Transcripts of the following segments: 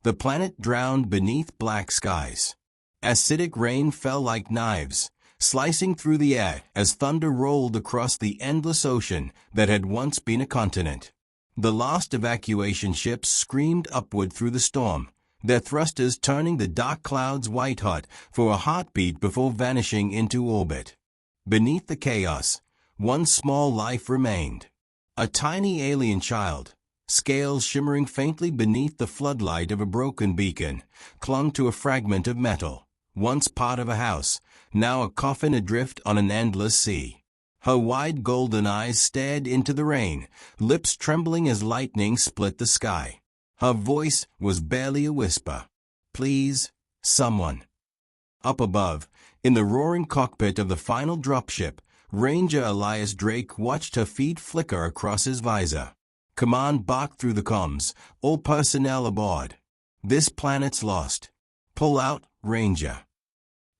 The planet drowned beneath black skies. Acidic rain fell like knives, slicing through the air as thunder rolled across the endless ocean that had once been a continent. The last evacuation ships screamed upward through the storm, their thrusters turning the dark clouds white-hot for a heartbeat before vanishing into orbit. Beneath the chaos, one small life remained. A tiny alien child, scales shimmering faintly beneath the floodlight of a broken beacon, clung to a fragment of metal, once part of a house, now a coffin adrift on an endless sea. Her wide golden eyes stared into the rain, lips trembling as lightning split the sky. Her voice was barely a whisper. "Please, someone." Up above, in the roaring cockpit of the final dropship, Ranger Elias Drake watched her feet flicker across his visor. Command barked through the comms, "All personnel aboard. This planet's lost. Pull out, Ranger."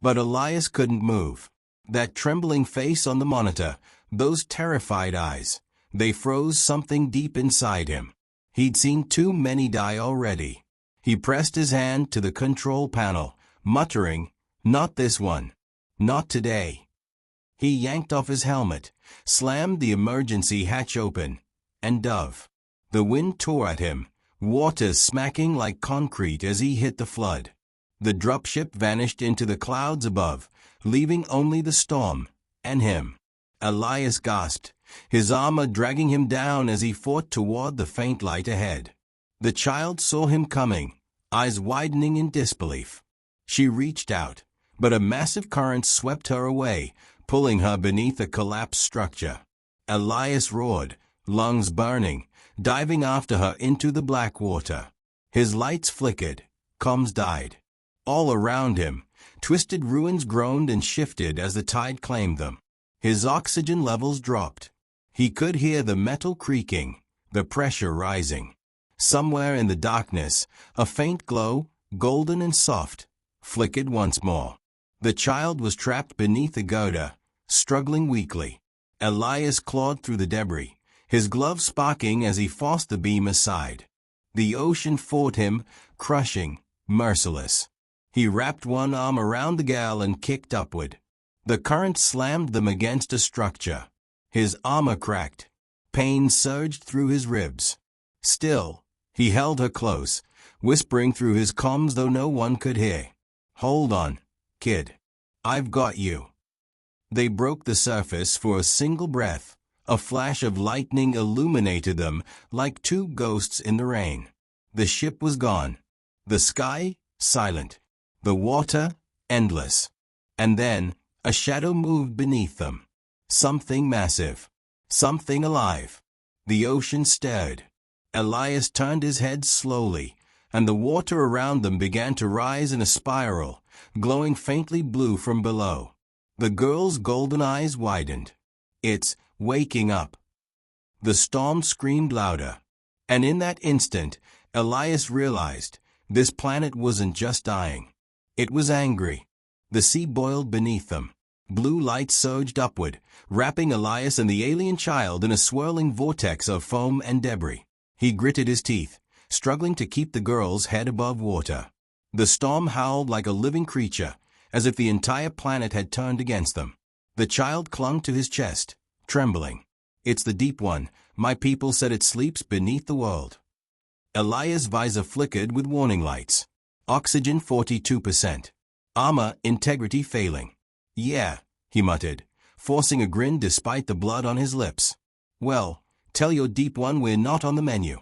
But Elias couldn't move. That trembling face on the monitor, those terrified eyes, they froze something deep inside him. He'd seen too many die already. He pressed his hand to the control panel, muttering, "Not this one. Not today." He yanked off his helmet, slammed the emergency hatch open, and dove. The wind tore at him, water smacking like concrete as he hit the flood. The dropship vanished into the clouds above, leaving only the storm and him. Elias gasped, his armor dragging him down as he fought toward the faint light ahead. The child saw him coming, eyes widening in disbelief. She reached out, but a massive current swept her away, pulling her beneath a collapsed structure. Elias roared, lungs burning, diving after her into the black water. His lights flickered, comms died. All around him, twisted ruins groaned and shifted as the tide claimed them. His oxygen levels dropped. He could hear the metal creaking, the pressure rising. Somewhere in the darkness, a faint glow, golden and soft, flickered once more. The child was trapped beneath a girder, struggling weakly. Elias clawed through the debris, his glove sparking as he forced the beam aside. The ocean fought him, crushing, merciless. He wrapped one arm around the gal and kicked upward. The current slammed them against a structure. His armor cracked. Pain surged through his ribs. Still, he held her close, whispering through his comms though no one could hear. "Hold on, kid. I've got you." They broke the surface for a single breath. A flash of lightning illuminated them like two ghosts in the rain. The ship was gone. The sky, silent. The water, endless. And then, a shadow moved beneath them. Something massive. Something alive. The ocean stirred. Elias turned his head slowly, and the water around them began to rise in a spiral, glowing faintly blue from below. The girl's golden eyes widened. "It's waking up." The storm screamed louder. And in that instant, Elias realized this planet wasn't just dying. It was angry. The sea boiled beneath them. Blue light surged upward, wrapping Elias and the alien child in a swirling vortex of foam and debris. He gritted his teeth, struggling to keep the girl's head above water. The storm howled like a living creature, as if the entire planet had turned against them. The child clung to his chest, trembling. "It's the Deep One. My people said it sleeps beneath the world." Elias' visor flickered with warning lights. Oxygen 42%. Armor integrity failing. "Yeah," he muttered, forcing a grin despite the blood on his lips. "Well, tell your Deep One we're not on the menu."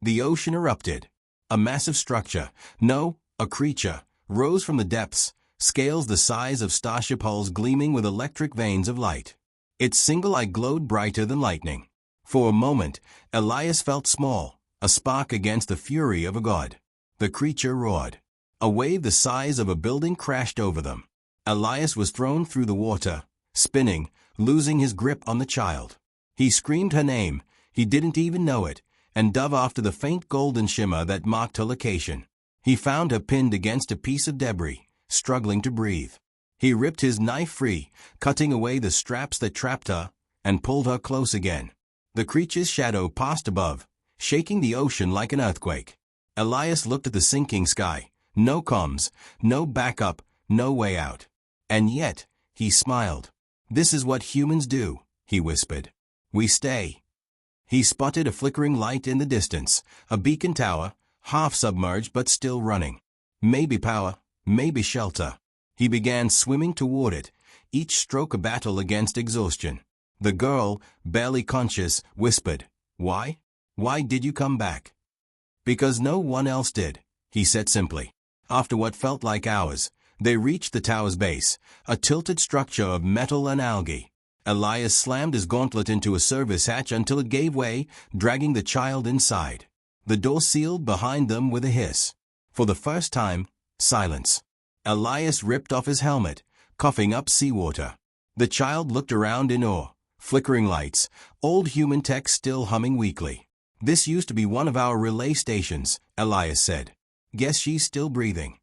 The ocean erupted. A massive structure, no, a creature, rose from the depths, scales the size of starship hulls gleaming with electric veins of light. Its single eye glowed brighter than lightning. For a moment, Elias felt small, a spark against the fury of a god. The creature roared. A wave the size of a building crashed over them. Elias was thrown through the water, spinning, losing his grip on the child. He screamed her name, he didn't even know it, and dove after the faint golden shimmer that marked her location. He found her pinned against a piece of debris, struggling to breathe. He ripped his knife free, cutting away the straps that trapped her, and pulled her close again. The creature's shadow passed above, shaking the ocean like an earthquake. Elias looked at the sinking sky. No comms, no backup, no way out. And yet, he smiled. "This is what humans do," he whispered. "We stay." He spotted a flickering light in the distance, a beacon tower, half submerged but still running. Maybe power, maybe shelter. He began swimming toward it, each stroke a battle against exhaustion. The girl, barely conscious, whispered, "Why? Why did you come back?" "Because no one else did," he said simply. After what felt like hours, they reached the tower's base, a tilted structure of metal and algae. Elias slammed his gauntlet into a service hatch until it gave way, dragging the child inside. The door sealed behind them with a hiss. For the first time, silence. Elias ripped off his helmet, coughing up seawater. The child looked around in awe. Flickering lights, old human tech still humming weakly. "This used to be one of our relay stations," Elias said. "Guess she's still breathing."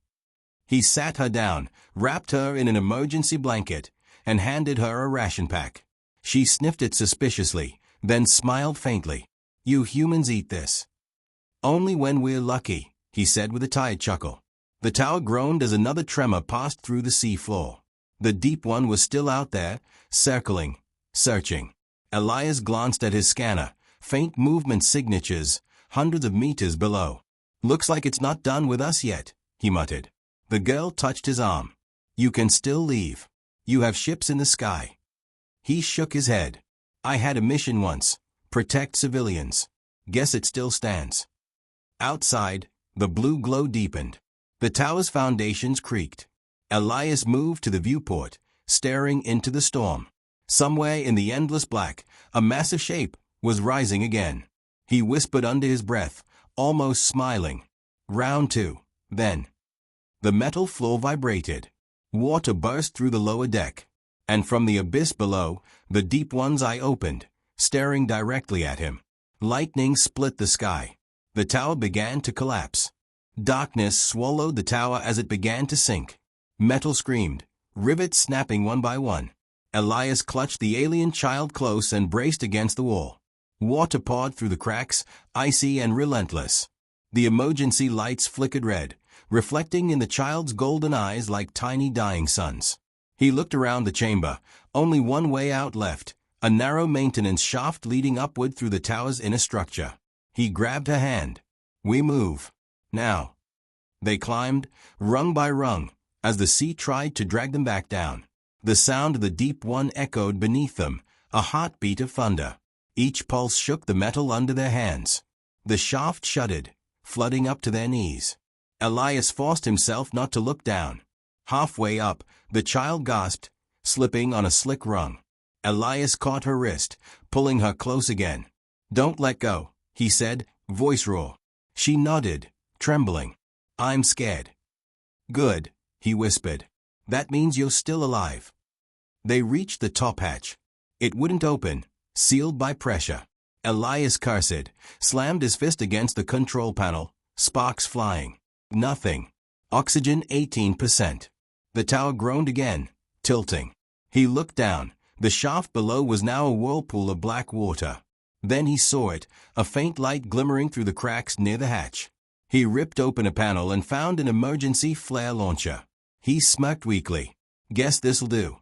He sat her down, wrapped her in an emergency blanket, and handed her a ration pack. She sniffed it suspiciously, then smiled faintly. "You humans eat this." "Only when we're lucky," he said with a tired chuckle. The tower groaned as another tremor passed through the sea floor. The deep one was still out there, circling, searching. Elias glanced at his scanner, faint movement signatures, hundreds of meters below. "Looks like it's not done with us yet," he muttered. The girl touched his arm. "You can still leave. You have ships in the sky." He shook his head. "I had a mission once. Protect civilians. Guess it still stands." Outside, the blue glow deepened. The tower's foundations creaked. Elias moved to the viewport, staring into the storm. Somewhere in the endless black, a massive shape was rising again. He whispered under his breath, almost smiling. "Round two." Then, the metal floor vibrated. Water burst through the lower deck. And from the abyss below, the deep one's eye opened, staring directly at him. Lightning split the sky. The tower began to collapse. Darkness swallowed the tower as it began to sink. Metal screamed, rivets snapping one by one. Elias clutched the alien child close and braced against the wall. Water poured through the cracks, icy and relentless. The emergency lights flickered red, reflecting in the child's golden eyes like tiny dying suns. He looked around the chamber, only one way out left, a narrow maintenance shaft leading upward through the tower's inner structure. He grabbed her hand. "We move. Now." They climbed, rung by rung, as the sea tried to drag them back down. The sound of the deep one echoed beneath them, a heartbeat of thunder. Each pulse shook the metal under their hands. The shaft shuddered, flooding up to their knees. Elias forced himself not to look down. Halfway up, the child gasped, slipping on a slick rung. Elias caught her wrist, pulling her close again. "Don't let go," he said, voice raw. She nodded, trembling. "I'm scared." "Good," he whispered. "That means you're still alive." They reached the top hatch. It wouldn't open, sealed by pressure. Elias cursed, slammed his fist against the control panel, sparks flying. Nothing. Oxygen 18%. The tower groaned again, tilting. He looked down. The shaft below was now a whirlpool of black water. Then he saw it, a faint light glimmering through the cracks near the hatch. He ripped open a panel and found an emergency flare launcher. He smirked weakly. "Guess this'll do."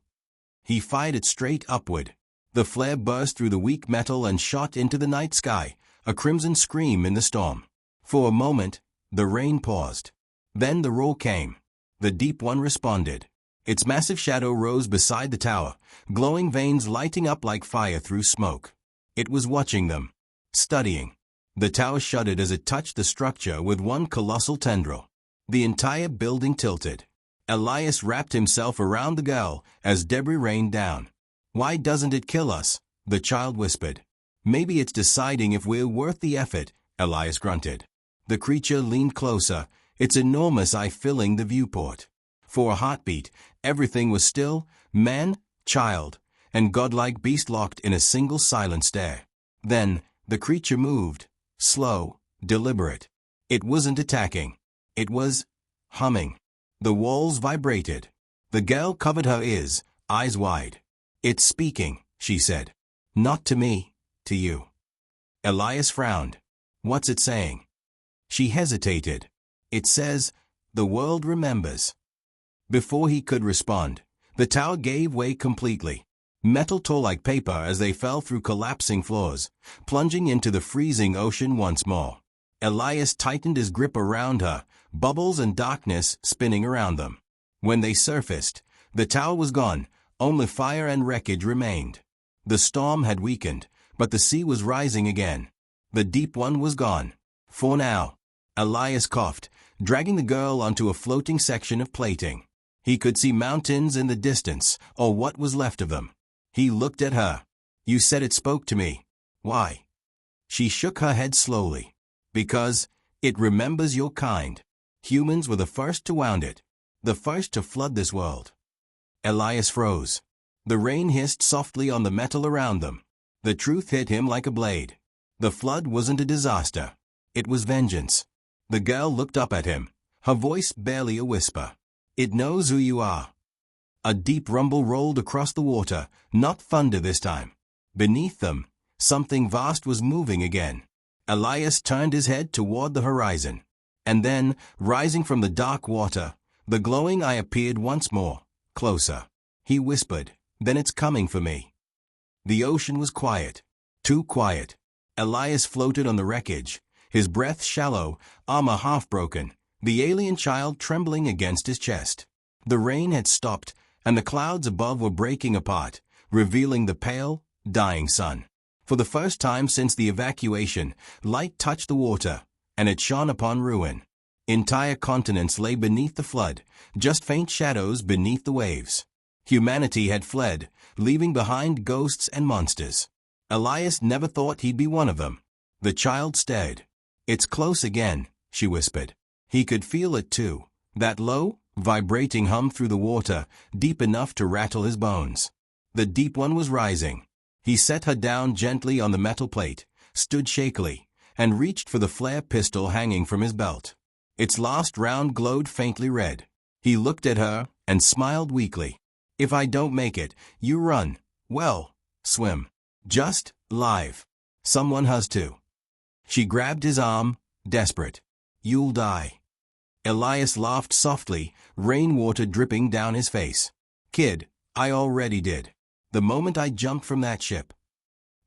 He fired it straight upward. The flare burst through the weak metal and shot into the night sky, a crimson scream in the storm. For a moment, the rain paused. Then the roar came. The deep one responded. Its massive shadow rose beside the tower, glowing veins lighting up like fire through smoke. It was watching them, studying. The tower shuddered as it touched the structure with one colossal tendril. The entire building tilted. Elias wrapped himself around the girl as debris rained down. "Why doesn't it kill us?" the child whispered. "Maybe it's deciding if we're worth the effort," Elias grunted. The creature leaned closer, its enormous eye filling the viewport. For a heartbeat, everything was still, man, child, and godlike beast locked in a single silent stare. Then, the creature moved, slow, deliberate. It wasn't attacking. It was humming. The walls vibrated. The girl covered her ears, eyes wide. "It's speaking," she said. "Not to me, to you." Elias frowned. "What's it saying?" She hesitated. It says, "The world remembers." Before he could respond, the tower gave way completely. Metal tore like paper as they fell through collapsing floors, plunging into the freezing ocean once more. Elias tightened his grip around her, bubbles and darkness spinning around them. When they surfaced, the tower was gone, only fire and wreckage remained. The storm had weakened, but the sea was rising again. The deep one was gone. For now. Elias coughed, dragging the girl onto a floating section of plating. He could see mountains in the distance, or what was left of them. He looked at her. "You said it spoke to me. Why?" She shook her head slowly. "Because it remembers your kind. Humans were the first to wound it, the first to flood this world." Elias froze. The rain hissed softly on the metal around them. The truth hit him like a blade. The flood wasn't a disaster. It was vengeance. The girl looked up at him, her voice barely a whisper. "It knows who you are." A deep rumble rolled across the water, not thunder this time. Beneath them, something vast was moving again. Elias turned his head toward the horizon. And then, rising from the dark water, the glowing eye appeared once more, closer. He whispered, "Then it's coming for me." The ocean was quiet. Too quiet. Elias floated on the wreckage, his breath shallow, armor half broken, the alien child trembling against his chest. The rain had stopped, and the clouds above were breaking apart, revealing the pale, dying sun. For the first time since the evacuation, light touched the water, and it shone upon ruin. Entire continents lay beneath the flood, just faint shadows beneath the waves. Humanity had fled, leaving behind ghosts and monsters. Elias never thought he'd be one of them. The child stared. "It's close again," she whispered. He could feel it too, that low, vibrating hum through the water, deep enough to rattle his bones. The deep one was rising. He set her down gently on the metal plate, stood shakily, and reached for the flare pistol hanging from his belt. Its last round glowed faintly red. He looked at her and smiled weakly. "If I don't make it, you run. Well, swim. Just live. Someone has to." She grabbed his arm, desperate. "You'll die." Elias laughed softly, rainwater dripping down his face. "Kid, I already did. The moment I jumped from that ship."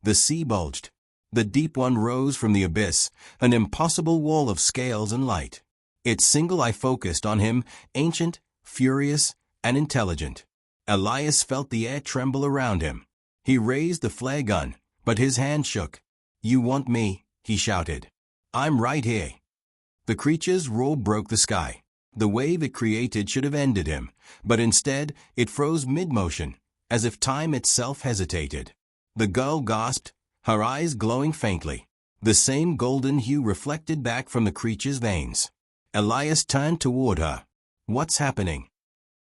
The sea bulged. The deep one rose from the abyss, an impossible wall of scales and light. Its single eye focused on him, ancient, furious, and intelligent. Elias felt the air tremble around him. He raised the flare gun, but his hand shook. "You want me?" he shouted. "I'm right here." The creature's roar broke the sky. The wave it created should have ended him, but instead it froze mid-motion, as if time itself hesitated. The girl gasped, her eyes glowing faintly, the same golden hue reflected back from the creature's veins. Elias turned toward her. "What's happening?"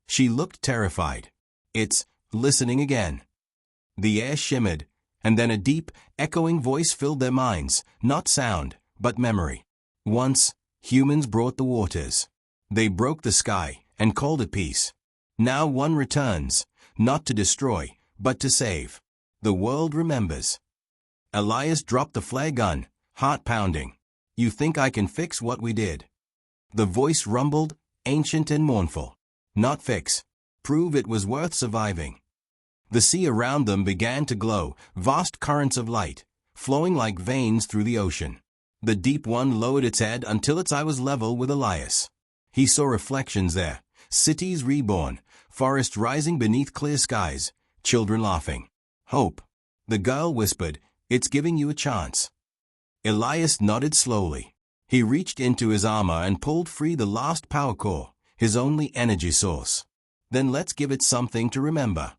She looked terrified. "It's listening again." The air shimmered, and then a deep, echoing voice filled their minds, not sound, but memory. Once, humans brought the waters. They broke the sky and called it peace. Now one returns, not to destroy, but to save. The world remembers. Elias dropped the flare gun, heart pounding. "You think I can fix what we did?" The voice rumbled, ancient and mournful. "Not fix. Prove it was worth surviving." The sea around them began to glow, vast currents of light, flowing like veins through the ocean. The deep one lowered its head until its eye was level with Elias. He saw reflections there, cities reborn, forests rising beneath clear skies, children laughing. "Hope." The girl whispered, "It's giving you a chance." Elias nodded slowly. He reached into his armor and pulled free the last power core, his only energy source. "Then let's give it something to remember."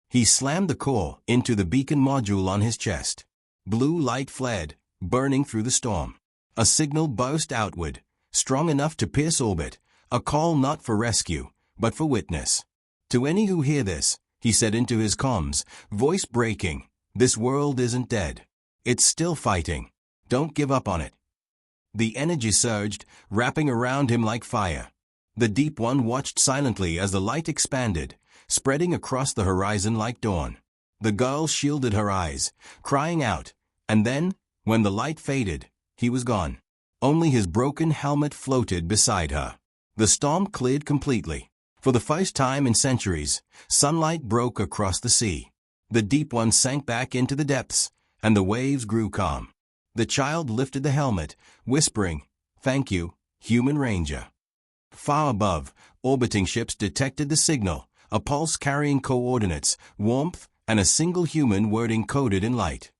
He slammed the core into the beacon module on his chest. Blue light flared, burning through the storm. A signal burst outward, strong enough to pierce orbit, a call not for rescue, but for witness. "To any who hear this," he said into his comms, voice breaking, "this world isn't dead. It's still fighting. Don't give up on it." The energy surged, wrapping around him like fire. The deep one watched silently as the light expanded, spreading across the horizon like dawn. The girl shielded her eyes, crying out, and then, when the light faded, he was gone. Only his broken helmet floated beside her. The storm cleared completely. For the first time in centuries, sunlight broke across the sea. The deep one sank back into the depths, and the waves grew calm. The child lifted the helmet, whispering, "Thank you, human ranger." Far above, orbiting ships detected the signal, a pulse carrying coordinates, warmth, and a single human word encoded in light.